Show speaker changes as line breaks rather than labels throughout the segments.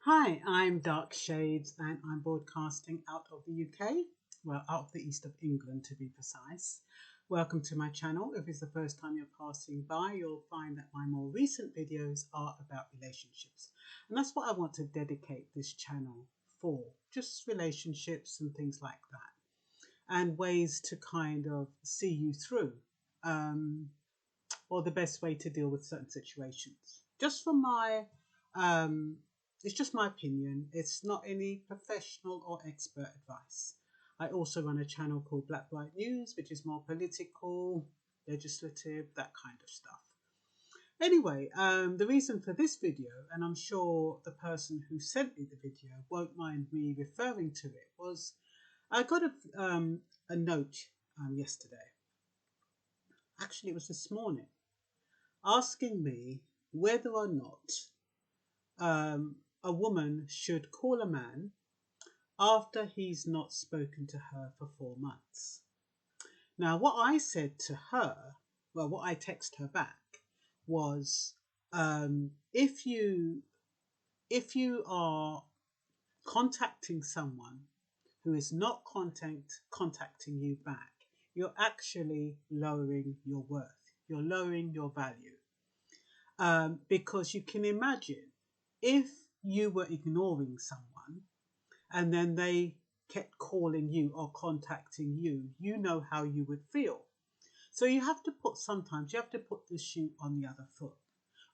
Hi, I'm Dark Shades and I'm broadcasting out of the UK, well, out of the east of England to be precise. Welcome to my channel. If it's the first time you're passing by, you'll find that my more recent videos are about relationships. And that's what I want to dedicate this channel for, just relationships and things like that, and ways to kind of see you through, um, or the best way to deal with certain situations. Just from my um, it's just my opinion. It's not any professional or expert advice. I also run a channel called Black White News, which is more political, legislative, that kind of stuff. Anyway, the reason for this video, and I'm sure the person who sent me the video won't mind me referring to it, was I got a note yesterday. Actually, it was this morning, asking me whether or not a woman should call a man after he's not spoken to her for 4 months. Now, what I said to her, well, what I texted her back was, if you are contacting someone who is not contacting you back, you're actually lowering your worth. You're lowering your value. Because you can imagine if you were ignoring someone and then they kept calling you or contacting you, you know how you would feel. So sometimes you have to put the shoe on the other foot.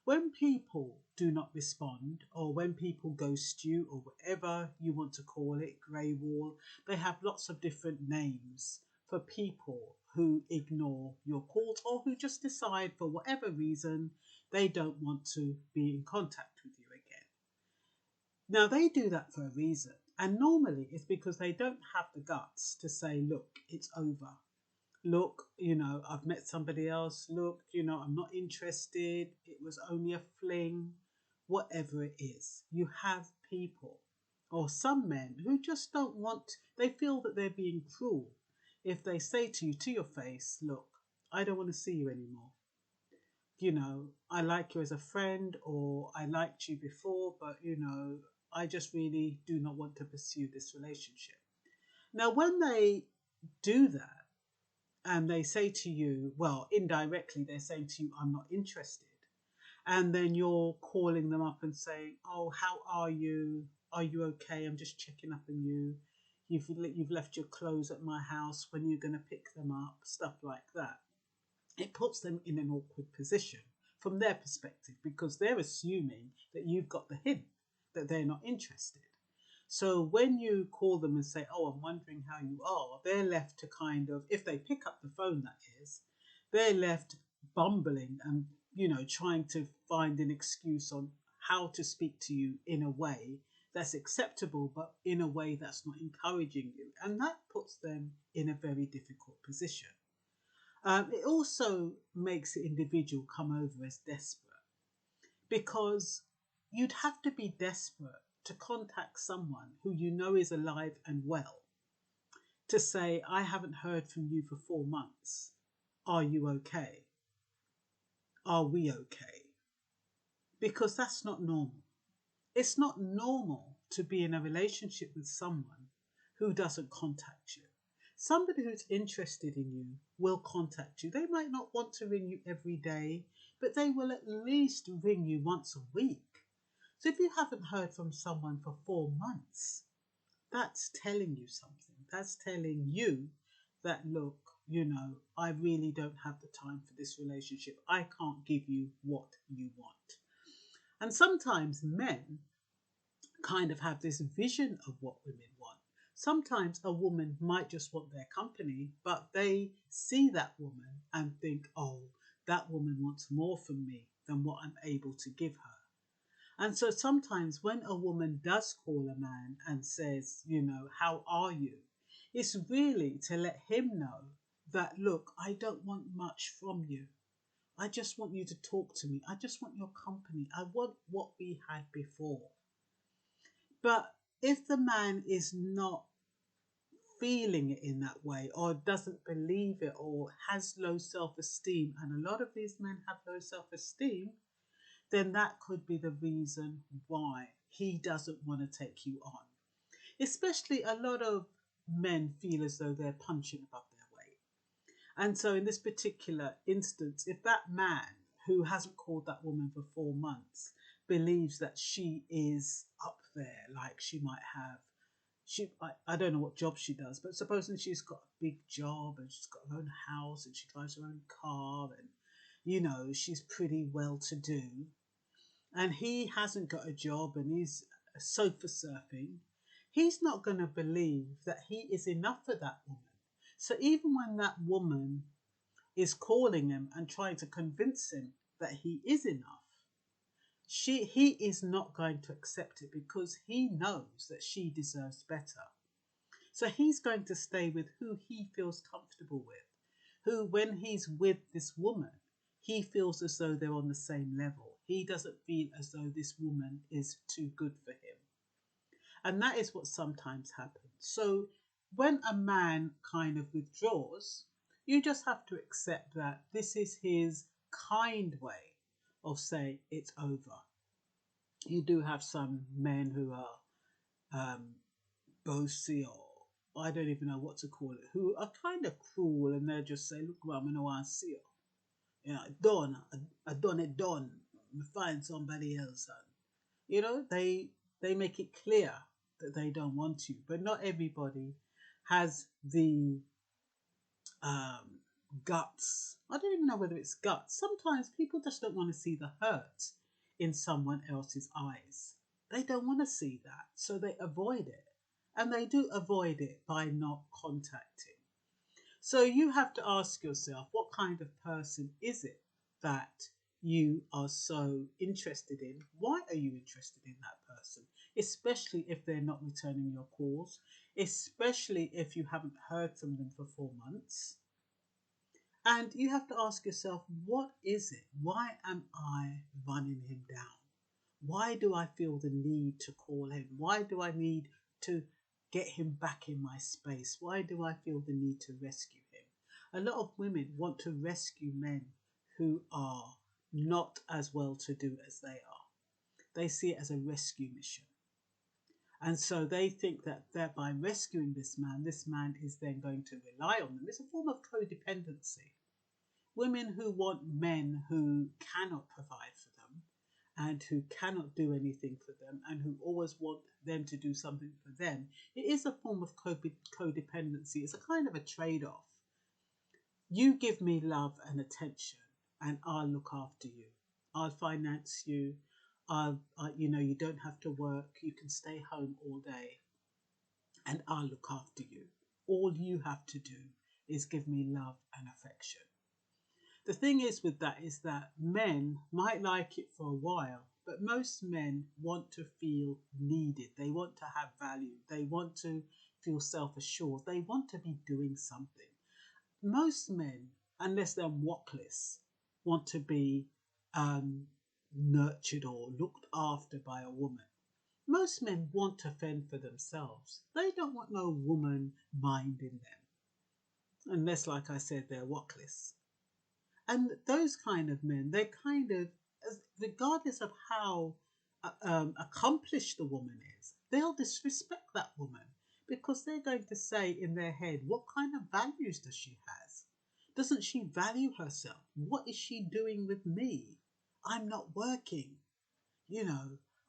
When people do not respond, or when people ghost you, or whatever you want to call it, grey wall, they have lots of different names for people who ignore your calls or who just decide for whatever reason they don't want to be in contact with you again. Now, they do that for a reason, and normally it's because they don't have the guts to say, look, it's over. Look, I've met somebody else. Look, I'm not interested. It was only a fling, whatever it is. You have people, or some men, who just don't want, they feel that they're being cruel if they say to you, to your face, look, I don't want to see you anymore. I like you as a friend, or I liked you before, but, I just really do not want to pursue this relationship. Now, when they do that and they say to you, well, indirectly, they're saying to you, I'm not interested. And then you're calling them up and saying, oh, how are you? Are you okay? I'm just checking up on you. You've left your clothes at my house. When you're going to pick them up? Stuff like that. It puts them in an awkward position from their perspective, because they're assuming that you've got the hint that they're not interested. So when you call them and say, oh, I'm wondering how you are, they're left to kind of, if they pick up the phone, that is, they're left bumbling and, trying to find an excuse on how to speak to you in a way that's acceptable, but in a way that's not encouraging you. And that puts them in a very difficult position. It also makes the individual come over as desperate, because you'd have to be desperate to contact someone who you know is alive and well to say, I haven't heard from you for 4 months. Are you okay? Are we okay? Because that's not normal. It's not normal to be in a relationship with someone who doesn't contact you. Somebody who's interested in you will contact you. They might not want to ring you every day, but they will at least ring you once a week. So if you haven't heard from someone for 4 months, that's telling you something. That's telling you that, look, I really don't have the time for this relationship. I can't give you what you want. And sometimes men kind of have this vision of what women want. Sometimes a woman might just want their company, but they see that woman and think, oh, that woman wants more from me than what I'm able to give her. And so sometimes when a woman does call a man and says, how are you? It's really to let him know that, look, I don't want much from you. I just want you to talk to me. I just want your company. I want what we had before. But if the man is not feeling it in that way, or doesn't believe it, or has low self-esteem, and a lot of these men have low self-esteem, then that could be the reason why he doesn't want to take you on. Especially a lot of men feel as though they're punching above their weight. And so in this particular instance, if that man who hasn't called that woman for 4 months believes that she is up there, like she might have, I don't know what job she does, but supposing she's got a big job and she's got her own house and she drives her own car and, she's pretty well to do, and he hasn't got a job and he's sofa surfing, he's not going to believe that he is enough for that woman. So even when that woman is calling him and trying to convince him that he is enough, he is not going to accept it because he knows that she deserves better. So he's going to stay with who he feels comfortable with, who, when he's with this woman, he feels as though they're on the same level. He doesn't feel as though this woman is too good for him. And that is what sometimes happens. So when a man kind of withdraws, you just have to accept that this is his kind way of saying it's over. You do have some men who are bossy, or I don't even know what to call it, who are kind of cruel, and they just say, look, well, I'm going to see you. I done it done. Find somebody else. And, they make it clear that they don't want you. But not everybody has the guts. I don't even know whether it's guts. Sometimes people just don't want to see the hurt in someone else's eyes. They don't want to see that, so they avoid it. And they do avoid it by not contacting. So you have to ask yourself, what kind of person is it that you are so interested in? Why are you interested in that person? Especially if they're not returning your calls, especially if you haven't heard from them for 4 months. And you have to ask yourself, what is it? Why am I running him down? Why do I feel the need to call him? Why do I need to get him back in my space? Why do I feel the need to rescue him? A lot of women want to rescue men who are not as well to do as they are. They see it as a rescue mission. And so they think that by rescuing this man is then going to rely on them. It's a form of codependency. Women who want men who cannot provide for them and who cannot do anything for them and who always want them to do something for them, it is a form of codependency. It's a kind of a trade-off. You give me love and attention and I'll look after you. I'll finance you. You don't have to work. You can stay home all day and I'll look after you. All you have to do is give me love and affection. The thing is with that is that men might like it for a while, but most men want to feel needed. They want to have value. They want to feel self-assured. They want to be doing something. Most men, unless they're wockless, want to be nurtured or looked after by a woman. Most men want to fend for themselves. They don't want no woman minding them. Unless, like I said, they're wockless. And those kind of men, they kind of, regardless of how accomplished the woman is, they'll disrespect that woman because they're going to say in their head, what kind of values does she have? Doesn't she value herself? What is she doing with me? I'm not working.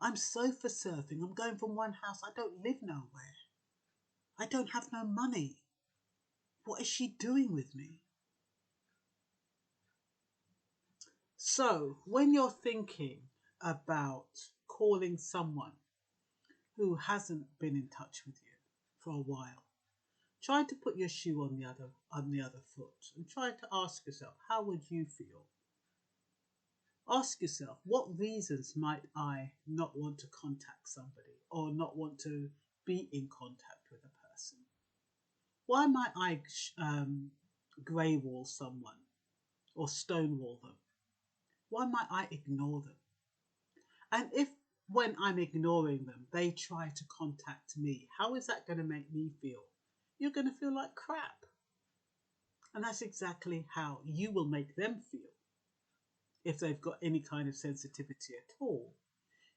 I'm sofa surfing. I'm going from one house. I don't live nowhere. I don't have no money. What is she doing with me? So when you're thinking about calling someone who hasn't been in touch with you for a while, try to put your shoe on the other foot and try to ask yourself, how would you feel? Ask yourself, what reasons might I not want to contact somebody or not want to be in contact with a person? Why might I grey wall someone or stonewall them? Why might I ignore them? And if when I'm ignoring them, they try to contact me, how is that going to make me feel? You're going to feel like crap. And that's exactly how you will make them feel. if they've got any kind of sensitivity at all.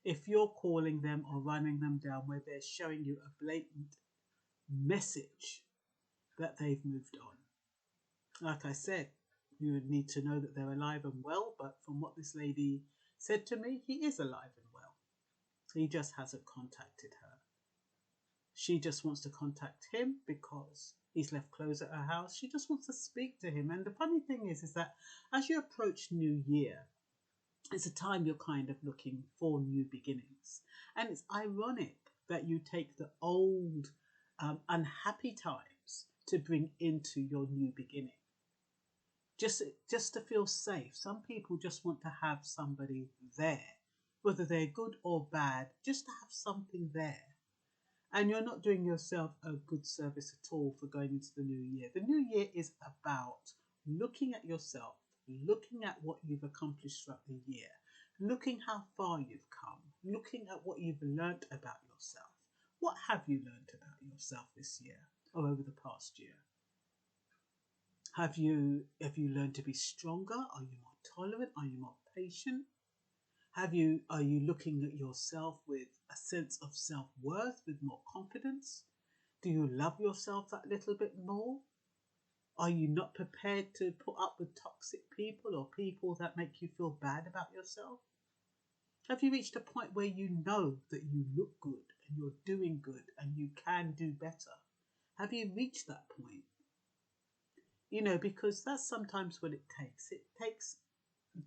If you're calling them or running them down where they're showing you a blatant message that they've moved on. Like I said, you would need to know that they're alive and well, but from what this lady said to me, he is alive and well. He just hasn't contacted her. She just wants to contact him because he's left clothes at her house. She just wants to speak to him. And the funny thing is that as you approach New Year, it's a time you're kind of looking for new beginnings. And it's ironic that you take the old unhappy times to bring into your new beginning. Just to feel safe. Some people just want to have somebody there, whether they're good or bad, just to have something there. And you're not doing yourself a good service at all for going into the new year. The new year is about looking at yourself, looking at what you've accomplished throughout the year, looking how far you've come, looking at what you've learnt about yourself. What have you learnt about yourself this year or over the past year? Have you learned to be stronger? Are you more tolerant? Are you more patient? Are you looking at yourself with a sense of self-worth, with more confidence? Do you love yourself that little bit more? Are you not prepared to put up with toxic people or people that make you feel bad about yourself? Have you reached a point where you know that you look good and you're doing good and you can do better? Have you reached that point? Because that's sometimes what it takes. It takes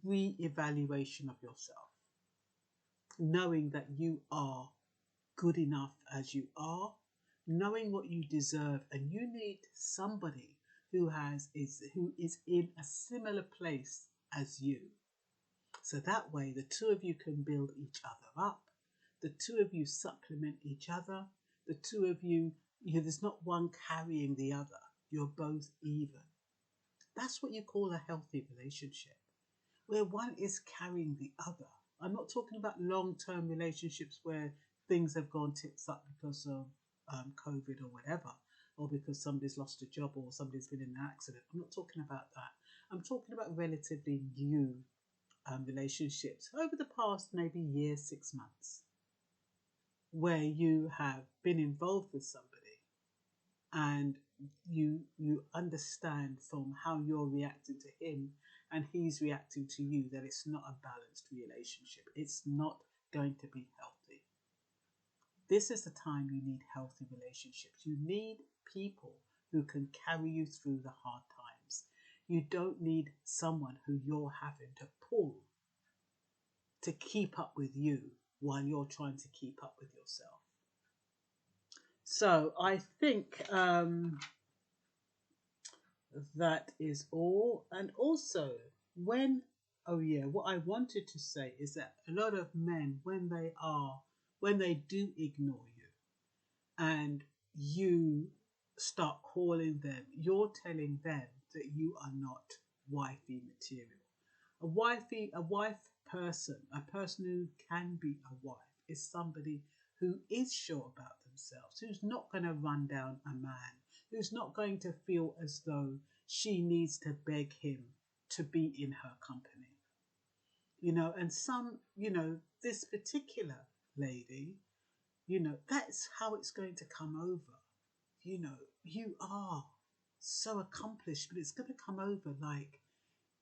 re-evaluation of yourself, knowing that you are good enough as you are, knowing what you deserve, and you need somebody who is in a similar place as you. So that way the two of you can build each other up, the two of you supplement each other, the two of you, there's not one carrying the other, you're both even. That's what you call a healthy relationship, where one is carrying the other. I'm not talking about long-term relationships where things have gone tits up because of COVID or whatever, or because somebody's lost a job or somebody's been in an accident. I'm not talking about that. I'm talking about relatively new relationships over the past maybe year, 6 months, where you have been involved with somebody and you understand from how you're reacting to him and he's reacting to you that it's not a balanced relationship. It's not going to be healthy. This is the time you need healthy relationships. You need people who can carry you through the hard times. You don't need someone who you're having to pull to keep up with you while you're trying to keep up with yourself. So I think that is all. And also, what I wanted to say is that a lot of men, when they do ignore you and you start calling them, you're telling them that you are not wifey material. A wife person, a person who can be a wife, is somebody who is sure about themselves, who's not going to run down a man, who's not going to feel as though she needs to beg him to be in her company. And this particular lady, that's how it's going to come over. You are so accomplished, but it's going to come over like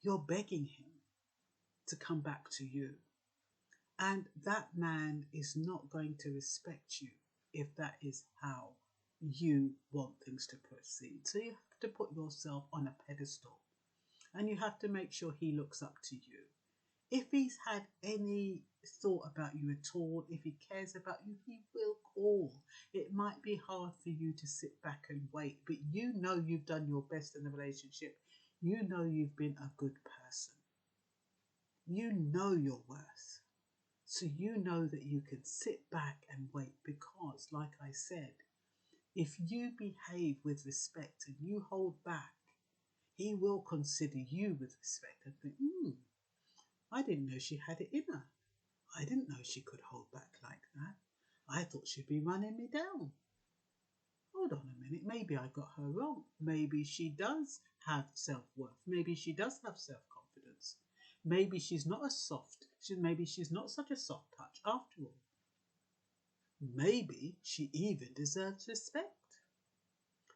you're begging him to come back to you. And that man is not going to respect you if that is how you want things to proceed. So you have to put yourself on a pedestal and you have to make sure he looks up to you. If he's had any thought about you at all, if he cares about you, he will call. It might be hard for you to sit back and wait, but you know you've done your best in the relationship. You know you've been a good person. You know your worth. So you know that you can sit back and wait because, like I said, if you behave with respect and you hold back, he will consider you with respect and think, I didn't know she had it in her. I didn't know she could hold back like that. I thought she'd be running me down. Hold on a minute, maybe I got her wrong. Maybe she does have self-worth. Maybe she does have self-confidence. Maybe she's not as soft. Maybe she's not such a soft touch after all. Maybe she even deserves respect.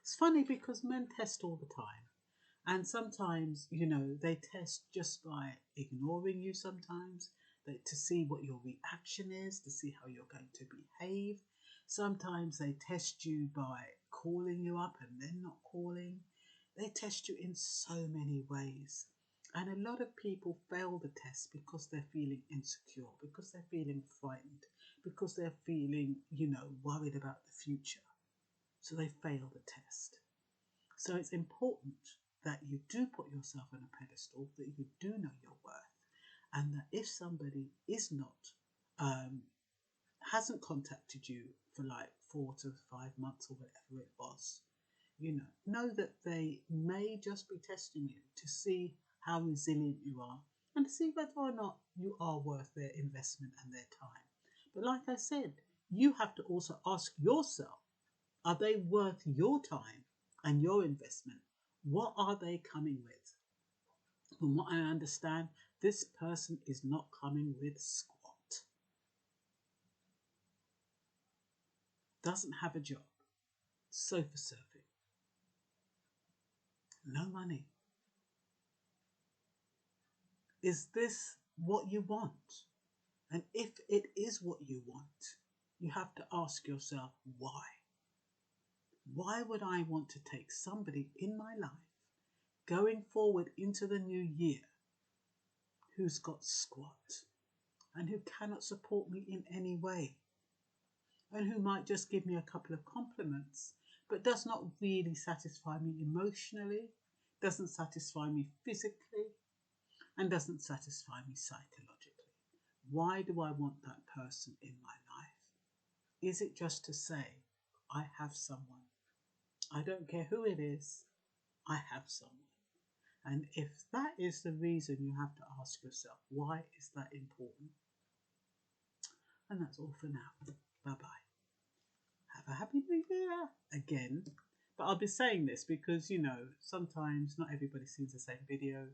It's funny because men test all the time. And sometimes, they test just by ignoring you sometimes, to see what your reaction is, to see how you're going to behave. Sometimes they test you by calling you up and then not calling. They test you in so many ways. And a lot of people fail the test because they're feeling insecure, because they're feeling frightened, because they're feeling, worried about the future. So they fail the test. So it's important that you do put yourself on a pedestal, that you do know your worth, and that if somebody is not, hasn't contacted you for like 4 to 5 months or whatever it was, know that they may just be testing you to see how resilient you are and to see whether or not you are worth their investment and their time. But like I said, you have to also ask yourself, are they worth your time and your investment? What are they coming with? From what I understand, this person is not coming with squat. Doesn't have a job. Sofa surfing. No money. Is this what you want? And if it is what you want, you have to ask yourself why. Why would I want to take somebody in my life going forward into the new year who's got squat and who cannot support me in any way and who might just give me a couple of compliments but does not really satisfy me emotionally, doesn't satisfy me physically, and doesn't satisfy me psychologically? Why do I want that person in my life? Is it just to say, I have someone? I don't care who it is, I have someone. And if that is the reason, you have to ask yourself, why is that important? And that's all for now. Bye-bye. Have a happy new year again. But I'll be saying this because, sometimes not everybody sees the same video.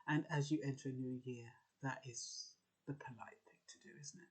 And as you enter a new year, that is the polite thing to do, isn't it?